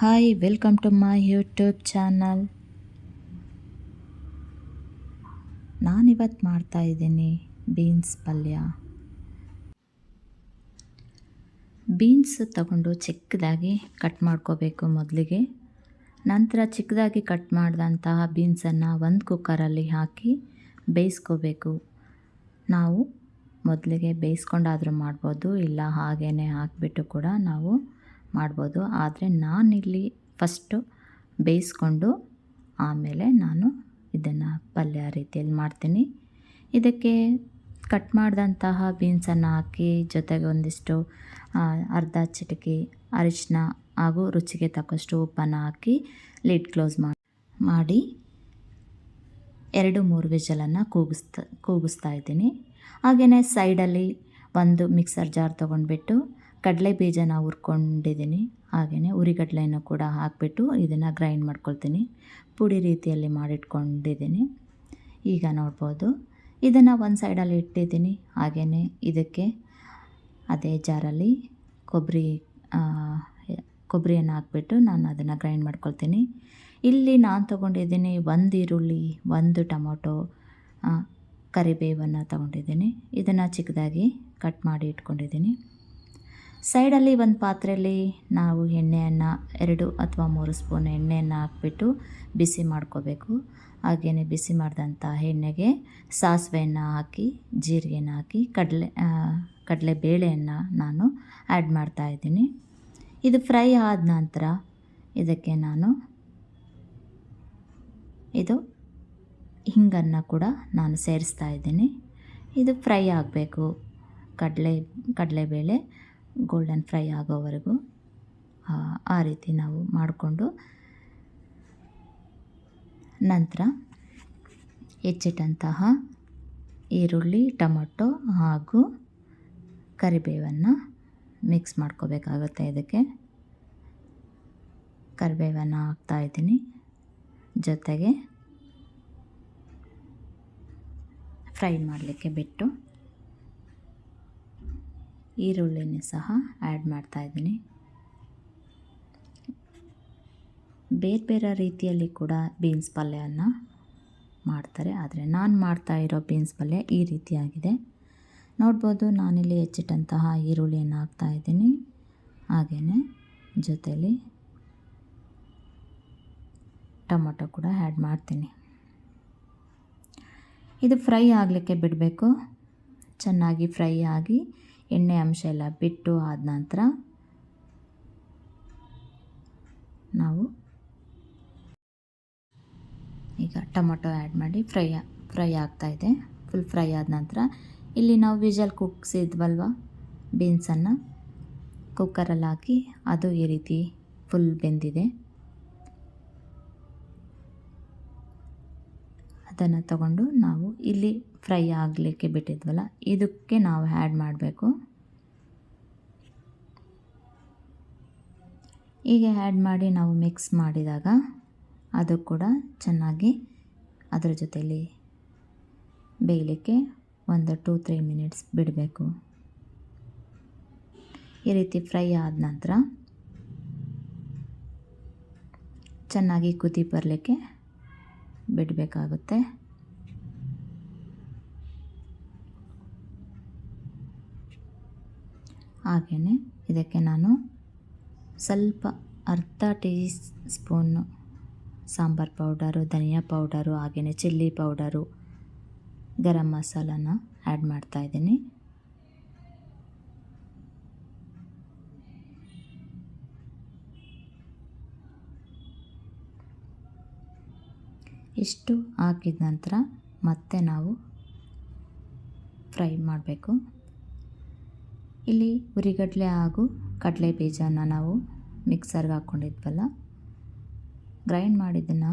Hi welcome to my YouTube channel. ನಾನಿವತ್ತು ಮಾಡ್ತಾಯಿದ್ದೀನಿ beans ಪಲ್ಯ. ಬೀನ್ಸ್ ತಗೊಂಡು ಚಿಕ್ಕದಾಗಿ ಕಟ್ ಮಾಡ್ಕೋಬೇಕು ಮೊದಲಿಗೆ. ನಂತರ ಚಿಕ್ಕದಾಗಿ ಕಟ್ ಮಾಡಿದಂತಹ ಬೀನ್ಸನ್ನು ಒಂದು ಕುಕ್ಕರಲ್ಲಿ ಹಾಕಿ ಬೇಯಿಸ್ಕೋಬೇಕು. ನಾವು ಮೊದಲಿಗೆ ಬೇಯಿಸ್ಕೊಂಡಾದರೂ ಮಾಡ್ಬೋದು, ಇಲ್ಲ ಹಾಗೇ ಹಾಕಿಬಿಟ್ಟು ಕೂಡ ನಾವು ಮಾಡ್ಬೋದು. ಆದರೆ ನಾನಿಲ್ಲಿ ಫಸ್ಟು ಬೇಯಿಸ್ಕೊಂಡು ಆಮೇಲೆ ನಾನು ಇದನ್ನು ಪಲ್ಯ ರೀತಿಯಲ್ಲಿ ಮಾಡ್ತೀನಿ. ಇದಕ್ಕೆ ಕಟ್ ಮಾಡಿದಂತಹ ಬೀನ್ಸನ್ನು ಹಾಕಿ ಜೊತೆಗೆ ಒಂದಿಷ್ಟು ಅರ್ಧ ಚಿಟಿಕೆ ಅರಿಶಿನ ಹಾಗೂ ರುಚಿಗೆ ತಕ್ಕಷ್ಟು ಉಪ್ಪನ್ನು ಹಾಕಿ ಲಿಡ್ ಕ್ಲೋಸ್ ಮಾಡಿ 2-3 ವಿಷಲನ್ನು ಕೂಗಿಸ್ತಾ ಇದ್ದೀನಿ. ಹಾಗೆಯೇ ಸೈಡಲ್ಲಿ ಒಂದು ಮಿಕ್ಸರ್ ಜಾರ್ ತೊಗೊಂಡ್ಬಿಟ್ಟು ಕಡಲೆ ಬೀಜನ ಹುರ್ಕೊಂಡಿದ್ದೀನಿ. ಹಾಗೆಯೇ ಉರಿಗಡಲೆಯನ್ನು ಕೂಡ ಹಾಕಿಬಿಟ್ಟು ಇದನ್ನು ಗ್ರೈಂಡ್ ಮಾಡ್ಕೊಳ್ತೀನಿ. ಪುಡಿ ರೀತಿಯಲ್ಲಿ ಮಾಡಿಟ್ಕೊಂಡಿದ್ದೀನಿ. ಈಗ ನೋಡ್ಬೋದು, ಇದನ್ನು ಒಂದು ಸೈಡಲ್ಲಿ ಇಟ್ಟಿದ್ದೀನಿ. ಹಾಗೆಯೇ ಇದಕ್ಕೆ ಅದೇ ಜಾರಲ್ಲಿ ಕೊಬ್ಬರಿಯನ್ನು ಹಾಕ್ಬಿಟ್ಟು ನಾನು ಅದನ್ನು ಗ್ರೈಂಡ್ ಮಾಡ್ಕೊಳ್ತೀನಿ. ಇಲ್ಲಿ ನಾನು ತೊಗೊಂಡಿದ್ದೀನಿ 1 ಈರುಳ್ಳಿ, 1 ಟೊಮೊಟೊ, ಕರಿಬೇವನ್ನು ತೊಗೊಂಡಿದ್ದೀನಿ. ಇದನ್ನು ಚಿಕ್ಕದಾಗಿ ಕಟ್ ಮಾಡಿ ಇಟ್ಕೊಂಡಿದ್ದೀನಿ. ಸೈಡಲ್ಲಿ ಒಂದು ಪಾತ್ರೆಯಲ್ಲಿ ನಾವು ಎಣ್ಣೆಯನ್ನು 2 ಅಥವಾ 3 ಸ್ಪೂನ್ ಎಣ್ಣೆಯನ್ನು ಹಾಕ್ಬಿಟ್ಟು ಬಿಸಿ ಮಾಡ್ಕೋಬೇಕು. ಹಾಗೆಯೇ ಬಿಸಿ ಮಾಡಿದಂಥ ಎಣ್ಣೆಗೆ ಸಾಸಿವೆಯನ್ನು ಹಾಕಿ, ಜೀರಿಗೆನ ಹಾಕಿ, ಕಡಲೆ ಬೇಳೆಯನ್ನು ನಾನು ಆ್ಯಡ್ ಮಾಡ್ತಾಯಿದ್ದೀನಿ. ಇದು ಫ್ರೈ ಆದ ನಂತರ ಇದಕ್ಕೆ ನಾನು ಹಿಂಗನ್ನು ಕೂಡ ನಾನು ಸೇರಿಸ್ತಾ ಇದ್ದೀನಿ. ಇದು ಫ್ರೈ ಆಗಬೇಕು. ಕಡಲೆಬೇಳೆ ಗೋಲ್ಡನ್ ಫ್ರೈ ಆಗೋವರೆಗೂ ಆ ರೀತಿ ನಾವು ಮಾಡಿಕೊಂಡು ನಂತರ ಹೆಚ್ಚಿಟ್ಟಂತಹ ಈರುಳ್ಳಿ, ಟೊಮೊಟೊ ಹಾಗೂ ಕರಿಬೇವನ್ನು ಮಿಕ್ಸ್ ಮಾಡ್ಕೋಬೇಕಾಗುತ್ತೆ. ಇದಕ್ಕೆ ಕರಿಬೇವನ್ನು ಹಾಕ್ತಾಯಿದ್ದೀನಿ. ಜೊತೆಗೆ ಫ್ರೈ ಮಾಡಲಿಕ್ಕೆ ಬಿಟ್ಟು ಈರುಳ್ಳಿನ ಸಹ ಆ್ಯಡ್ ಮಾಡ್ತಾಯಿದ್ದೀನಿ. ಬೇರೆ ಬೇರೆ ರೀತಿಯಲ್ಲಿ ಕೂಡ ಬೀನ್ಸ್ ಪಲ್ಯವನ್ನು ಮಾಡ್ತಾರೆ, ಆದರೆ ನಾನು ಮಾಡ್ತಾಯಿರೋ ಬೀನ್ಸ್ ಪಲ್ಯ ಈ ರೀತಿಯಾಗಿದೆ. ನೋಡ್ಬೋದು, ನಾನಿಲ್ಲಿ ಹೆಚ್ಚಿಟ್ಟಂತಹ ಈರುಳ್ಳಿಯನ್ನು ಹಾಕ್ತಾಯಿದ್ದೀನಿ. ಹಾಗೆಯೇ ಜೊತೆಯಲ್ಲಿ ಟೊಮೊಟೊ ಕೂಡ ಆ್ಯಡ್ ಮಾಡ್ತೀನಿ. ಇದು ಫ್ರೈ ಆಗಲಿಕ್ಕೆ ಬಿಡಬೇಕು. ಚೆನ್ನಾಗಿ ಫ್ರೈ ಆಗಿ ಎಣ್ಣೆ ಅಂಶ ಎಲ್ಲ ಬಿಟ್ಟು ಆದ ನಂತರ ನಾವು ಈಗ ಟೊಮೊಟೊ ಆ್ಯಡ್ ಮಾಡಿ ಫ್ರೈ ಆಗ್ತಾಯಿದೆ. ಫುಲ್ ಫ್ರೈ ಆದ ನಂತರ ಇಲ್ಲಿ ನಾವು ವಿಷಲ್ ಕೂಗಿಸಿದ್ವಲ್ವ ಬೀನ್ಸನ್ನು ಕುಕ್ಕರಲ್ಲಿ ಹಾಕಿ, ಅದು ಈ ರೀತಿ ಫುಲ್ ಬೆಂದಿದೆ. ಅದನ್ನು ತಗೊಂಡು ನಾವು ಇಲ್ಲಿ ಫ್ರೈ ಆಗಲಿಕ್ಕೆ ಬಿಟ್ಟಿದ್ವಲ್ಲ ಇದಕ್ಕೆ ನಾವು ಆ್ಯಡ್ ಮಾಡಬೇಕು. ಹೀಗೆ ಆ್ಯಡ್ ಮಾಡಿ ನಾವು ಮಿಕ್ಸ್ ಮಾಡಿದಾಗ ಅದು ಕೂಡ ಚೆನ್ನಾಗಿ ಅದರ ಜೊತೆಯಲ್ಲಿ ಬೇಯಲಿಕ್ಕೆ ಒಂದು 2-3 ಮಿನಿಟ್ಸ್ ಬಿಡಬೇಕು. ಈ ರೀತಿ ಫ್ರೈ ಆದ ನಂತರ ಚೆನ್ನಾಗಿ ಕುದಿ ಬರಲಿಕ್ಕೆ ಬಿಡಬೇಕಾಗುತ್ತೆ. ಹಾಗೆಯೇ ಇದಕ್ಕೆ ನಾನು ಸ್ವಲ್ಪ ಅರ್ಧ ಟೀ ಸ್ಪೂನು ಸಾಂಬಾರ್ ಪೌಡರು, ಧನಿಯಾ ಪೌಡರು, ಹಾಗೆಯೇ ಚಿಲ್ಲಿ ಪೌಡರು, ಗರಂ ಮಸಾಲನ ಆ್ಯಡ್ ಮಾಡ್ತಾಯಿದ್ದೀನಿ. ಇಷ್ಟು ಹಾಕಿದ ನಂತರ ಮತ್ತೆ ನಾವು ಫ್ರೈ ಮಾಡಬೇಕು. ಇಲ್ಲಿ ಉರಿಗಡಲೆ ಹಾಗೂ ಕಡಲೆ ಬೀಜನ ನಾವು ಮಿಕ್ಸರ್ಗೆ ಹಾಕ್ಕೊಂಡಿದ್ವಲ್ಲ, ಗ್ರೈಂಡ್ ಮಾಡಿದ್ದನ್ನು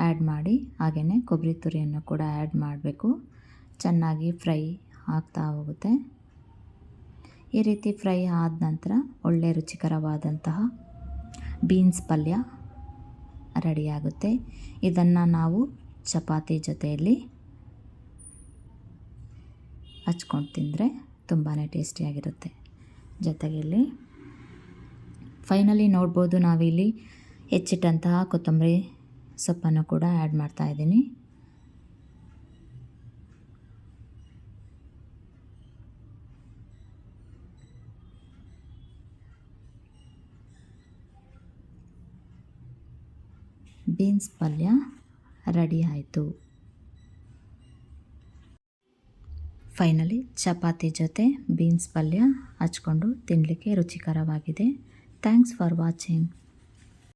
ಆ್ಯಡ್ ಮಾಡಿ, ಹಾಗೆಯೇ ಕೊಬ್ಬರಿ ತುರಿಯನ್ನು ಕೂಡ ಆ್ಯಡ್ ಮಾಡಬೇಕು. ಚೆನ್ನಾಗಿ ಫ್ರೈ ಆಗ್ತಾ ಹೋಗುತ್ತೆ. ಈ ರೀತಿ ಫ್ರೈ ಆದ ನಂತರ ಒಳ್ಳೆ ರುಚಿಕರವಾದಂತಹ ಬೀನ್ಸ್ ಪಲ್ಯ ರೆಡಿಯಾಗುತ್ತೆ. ಇದನ್ನು ನಾವು ಚಪಾತಿ ಜೊತೆಯಲ್ಲಿ ಹಚ್ಕೊಂಡು ತಿಂದರೆ ತುಂಬಾ ಟೇಸ್ಟಿಯಾಗಿರುತ್ತೆ. ಜೊತೆಗೆ ಇಲ್ಲಿ ಫೈನಲಿ ನೋಡ್ಬೋದು ನಾವಿಲ್ಲಿ ಹೆಚ್ಚಿಟ್ಟಂತಹ ಕೊತ್ತಂಬರಿ ಸೊಪ್ಪನ್ನು ಕೂಡ ಆ್ಯಡ್ ಮಾಡ್ತಾ ಇದ್ದೀನಿ. ಬೀನ್ಸ್ ಪಲ್ಯ ರೆಡಿ ಆಯಿತು. ಫೈನಲಿ ಚಪಾತಿ ಜೊತೆ ಬೀನ್ಸ್ ಪಲ್ಯ ಹಚ್ಕೊಂಡು ತಿನ್ನಲಿಕ್ಕೆ ರುಚಿಕರವಾಗಿದೆ. Thanks for watching.